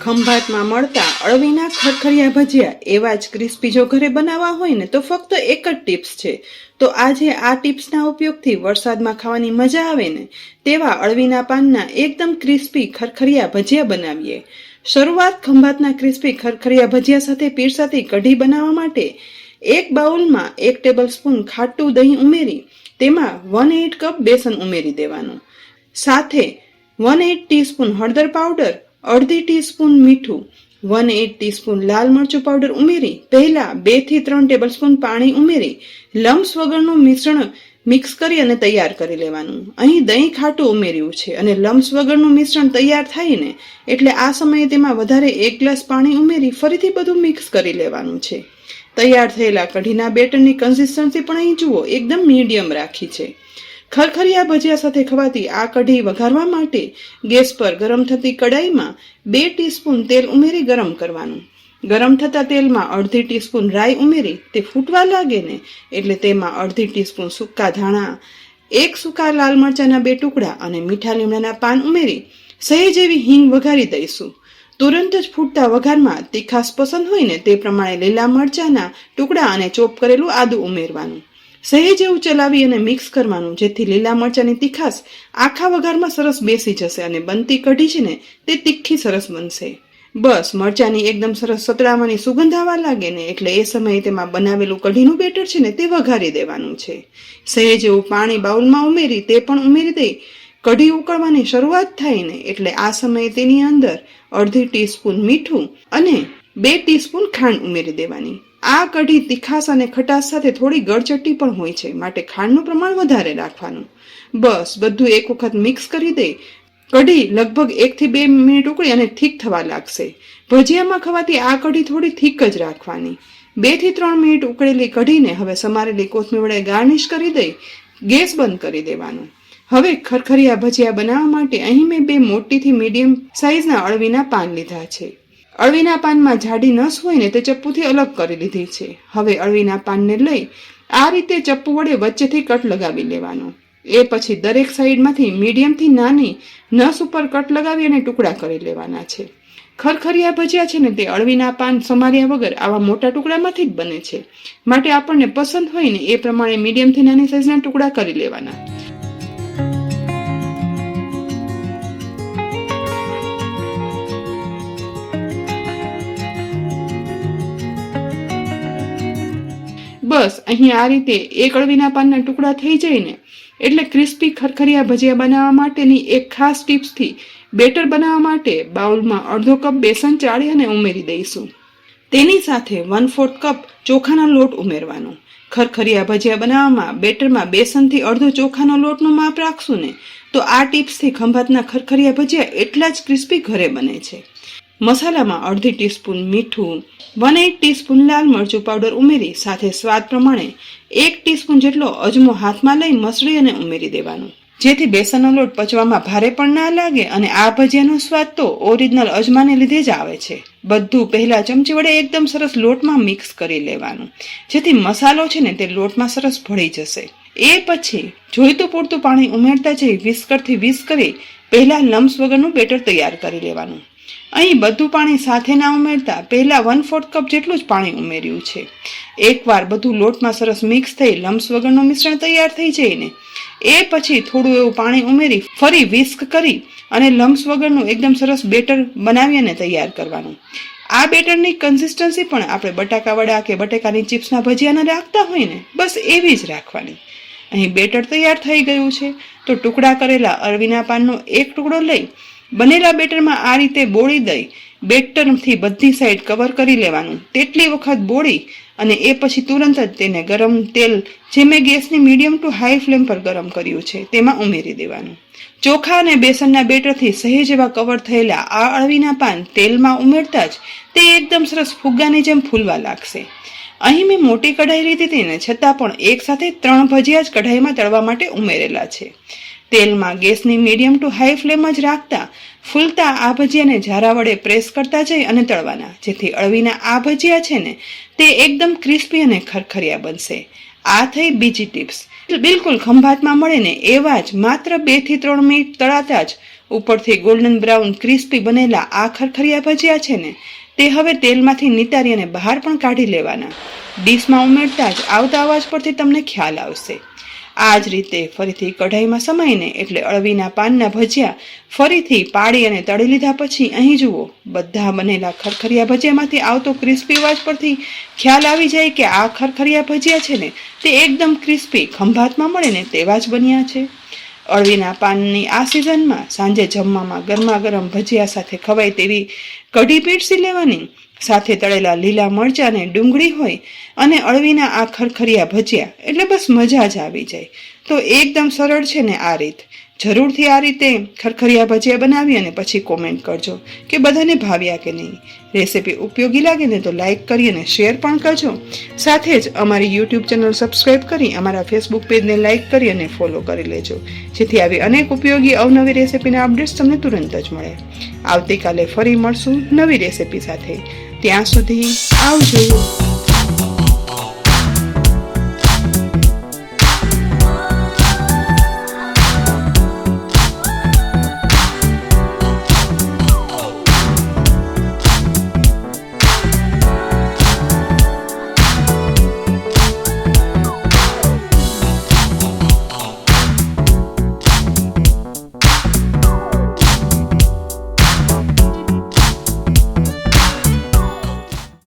ખંભાતમાં મળતા અળવીના ખરખરિયા ભજીયા એવા જ ક્રિસ્પી જો ઘરે બનાવવા હોય ને તો ફક્ત એક જ ટિપ્સ છે. તો આજે આ ટિપ્સના ઉપયોગથી વરસાદમાં ખાવાની મજા આવે ને તેવા અળવીના પાનના એકદમ ક્રિસ્પી ખરખરિયા ભજીયા બનાવીએ. શરૂઆત ખંભાતના ક્રિસ્પી ખરખરિયા ભજીયા સાથે પીરસાતી કઢી બનાવવા માટે એક બાઉલમાં 1 ટેબલસ્પૂન ખાટું દહીં ઉમેરી તેમાં 1/8 કપ બેસન ઉમેરી દેવાનું. સાથે 1/8 ટીસ્પૂન હળદર પાવડર, અડધી ટીસ્પૂન મીઠું, 1/8 ટીસ્પૂન લાલ મરચું પાવડર ઉમેરી પહેલા 2 થી 3 ટેબલસ્પૂન પાણી ઉમેરી લમ્સ વગરનું મિશ્રણ મિક્સ કરી અને તૈયાર કરી લેવાનું. અહીં દહીં ખાટું ઉમેર્યું છે અને લમ્સ વગરનું મિશ્રણ તૈયાર થાય ને એટલે આ સમયે તેમાં વધારે 1 ગ્લાસ પાણી ઉમેરી ફરીથી બધું મિક્સ કરી લેવાનું છે. તૈયાર થયેલા કઢીના બેટરની કન્સિસ્ટન્સી પણ અહીં જુઓ, એકદમ મીડિયમ રાખી છે. ખરખરિયા ભજીયા સાથે ખવાતી આ કઢી વઘારવા માટે ગેસ પર ગરમ થતી કડાઈમાં 2 ટીસ્પૂન તેલ ઉમેરી ગરમ કરવાનું. ગરમ થતા તેલમાં અડધી ટીસ્પૂન રાઈ ઉમેરી તે ફૂટવા લાગે ને એટલે તેમાં અડધી ટીસ્પૂન સૂકા ધાણા, 1 સૂકા લાલ મરચાના 2 ટુકડા અને મીઠા લીમડાના પાન ઉમેરી સહેજ એવી હિંગ વઘારી દઈશું. તુરંત જ ફૂટતા વઘારમાં તીખાશ પસંદ હોય ને તે પ્રમાણે લીલા મરચાના ટુકડા અને ચોપ કરેલું આદું ઉમેરવાનું. સહેજ એવું ચલાવી અને મિક્સ કરવાનું જેથી લીલા મરચાની તીખાશ આખા વઘારમાં સરસ બેસી જશે અને બનતી કઢી છે ને તે તીખી સરસ બનશે. બસ મરચાની એકદમ સરસ સતળાવાની સુગંધ આવવા લાગે ને એટલે એ સમયે તેમાં બનાવેલું કઢીનું બેટર છે ને તે વઘારી દેવાનું છે. સહેજ એવું પાણી બાઉલમાં ઉમેરી તે પણ ઉમેરી દઈ કઢી ઉકળવાની શરૂઆત થાય ને એટલે આ સમયે તેની અંદર અડધી ટીસ્પૂન મીઠું અને 2 ટીસ્પૂન ખાંડ ઉમેરી દેવાની. આ કઢી તીખાશ અને ખટાશ સાથે થોડી ગળચટ્ટી પણ હોય છે માટે ખાંડનું પ્રમાણ વધારે રાખવાનું. બસ બધું એક વખત મિક્સ કરી દઈ કઢી લગભગ 1 થી 2 મિનિટ ઉકળી અને થીક થવા લાગશે. ભજીયામાં ખવાતી આ કઢી થોડી થીક જ રાખવાની. 2 થી 3 મિનિટ ઉકળેલી કઢીને હવે સમારેલી કોથમીર વડે ગાર્નિશ કરી દઈ ગેસ બંધ કરી દેવાનું. હવે ખરખરિયા ભજીયા બનાવવા માટે અહીં મેં 2 મોટીથી મીડિયમ સાઇઝના અળવીના પાન લીધા છે. અળવીના પાનમાં જાડી નસ હોય ને તે ચપ્પુથી અલગ કરી લીધી છે. હવે અળવીના પાનને લઈ આ રીતે ચપ્પુ વડે વચ્ચેથી કટ લગાવી લેવાનો. એ પછી દરેક સાઈડમાંથી મીડિયમથી નાની નસ ઉપર કટ લગાવી અને ટુકડા કરી લેવાના છે. ખરખરિયા ભજીયા છે ને તે અળવીના પાન સમાર્યા વગર આવા મોટા ટુકડામાંથી જ બને છે માટે આપણને પસંદ હોય ને એ પ્રમાણે મીડિયમથી નાની સાઈઝના ટુકડા કરી લેવાના. બસ અહીં આ રીતે એક અળવીના પાનના ટુકડા થઈ જાય ને એટલે ક્રિસ્પી ખરખરિયા ભજીયા બનાવવા માટેની એક ખાસ ટિપ્સથી બેટર બનાવવા માટે બાઉલમાં અડધો કપ બેસન ચાળી અને ઉમેરી દઈશું. તેની સાથે 1/4 કપ ચોખાનો લોટ ઉમેરવાનો. ખરખરિયા ભજીયા બનાવવામાં બેટરમાં બેસનથી અડધો ચોખાનો લોટનું માપ રાખશું ને તો આ ટિપ્સથી ખંભાતના ખરખરિયા ભજીયા એટલા જ ક્રિસ્પી ઘરે બને છે. મસાલામાં અડધી ટીસ્પૂન મીઠું, 1/8 ટીસ્પૂન લાલ મરચું પાવડર ઉમેરી સાથે સ્વાદ પ્રમાણે 1 ટીસ્પૂન જેટલો અજમો હાથમાં લઈ મસળી અને ઉમેરી દેવાનો જેથી બેસનનો લોટ પચવામાં ભારે પણ ના લાગે અને આ ભજીયાનો સ્વાદ તો ઓરિજિનલ અજમાને લીધે જ આવે છે. બધું પહેલા ચમચી વડે એકદમ સરસ લોટમાં મિક્સ કરી લેવાનું જેથી મસાલો છે ને તે લોટમાં સરસ ભળી જશે. એ પછી જોઈતું પૂરતું પાણી ઉમેરતા જઈ વિસ્કરથી વિસ્ક કરી પહેલા લમ્સ વગરનું બેટર તૈયાર કરી લેવાનું. અહીં બધું પાણી સાથે ના ઉમેરતા પહેલા 1/4 કપ જેટલું જ પાણી ઉમેર્યું છે. એકવાર બધું લોટમાં સરસ મિક્સ થઈ લમ્સ વગરનું મિશ્રણ તૈયાર થઈ જાય ને એ પછી થોડું એવું પાણી ઉમેરી ફરી વિસ્ક કરી અને લમ્સ વગરનું એકદમ સરસ બેટર બનાવી અને તૈયાર કરવાનું. આ બેટરની કન્સિસ્ટન્સી પણ આપણે બટાકા વડા કે બટેકાની ચિપ્સના ભજીયાને રાખતા હોય ને બસ એવી જ રાખવાની. અહીં બેટર તૈયાર થઈ ગયું છે તો ટુકડા કરેલા અળવીના પાનનો એક ટુકડો લઈ બનેલા બેટરમાં આ રીતે બોળી દઈ બેટરથી બધી સાઈડ કવર કરી લેવાનું. તેટલી વખત બોળી અને એ પછી તુરંત જ તેને ગરમ તેલ જે મેં ગેસની મીડિયમ ટુ હાઈ ફ્લેમ પર ગરમ કર્યું છે તેમાં ઉમેરી દેવાનું. ચોખા અને બેસનના બેટરથી સહેજ એવા કવર થયેલા આ અળવીના પાન તેલમાં ઉમેરતા જ તે એકદમ સરસ ફુગ્ગાની જેમ ફૂલવા લાગશે. અહીં મેં મોટી કઢાઈ લીધી હતી ને છતાં પણ એક સાથે 3 ભજીયા જ કઢાઈમાં તળવા માટે ઉમેરેલા છે. તેલમાં ગેસની મીડિયમ ટુ હાઈ ફ્લેમ જ રાખતા ફૂલતા આ ભજીયાને ઝારા વડે પ્રેસ કરતા જઈ અને તળવાના જેથી અળવીના આ ભજીયા છે ને તે એકદમ ક્રિસ્પી અને ખરખરિયા બનશે. આ થઈ બીજી ટિપ્સ. બિલકુલ ખંભાતમાં મળે ને એવા જ માત્ર 2 થી 3 મિનિટ તળાતા જ ઉપરથી ગોલ્ડન બ્રાઉન ક્રિસ્પી બનેલા આ ખરખરિયા ભજીયા છે ને તે હવે તેલમાંથી નિતારી અને બહાર પણ કાઢી લેવાના. ડીશમાં ઉમેરતા જ આવતા અવાજ પરથી તમને ખ્યાલ આવશે. આ જ રીતે ફરીથી કઢાઈમાં સમાઈને એટલે અળવીના પાનના ભજીયા ફરીથી પાડી અને તળી લીધા પછી અહીં જુઓ બધા બનેલા ખરખરિયા ભજીયામાંથી આવતો ક્રિસ્પી અવાજ પરથી ખ્યાલ આવી જાય કે આ ખરખરિયા ભજીયા છે ને તે એકદમ ક્રિસ્પી ખંભાતમાં મળે ને તેવા જ બન્યા છે. અળવીના પાનની આ સિઝનમાં સાંજે જમવામાં ગરમા ગરમ ભજીયા સાથે ખવાય તેવી કઢી પીરસી લેવાની. સાથે તળેલા લીલા મરચાં અને ડુંગળી હોય અને અળવીના આ ખરખરિયા ભજીયા એટલે બસ મજા જ આવી જાય. તો એકદમ સરળ છે ને આ રીત. જરૂરથી આ રીતે ખરખરિયા ભજીયા બનાવી અને પછી કોમેન્ટ કરજો કે બધાને ભાવ્યા કે નહીં. રેસીપી ઉપયોગી લાગે ને તો લાઈક કરી અને શેર પણ કરજો. સાથે જ અમારી યુટ્યુબ ચેનલ સબસ્ક્રાઈબ કરી અમારા ફેસબુક પેજને લાઈક કરી અને ફોલો કરી લેજો, જેથી આવી અનેક ઉપયોગી અવનવી રેસીપીના અપડેટ્સ તમને તુરંત જ મળે. આવતીકાલે ફરી મળશું નવી રેસીપી સાથે. ત્યાં સુધી આવજો.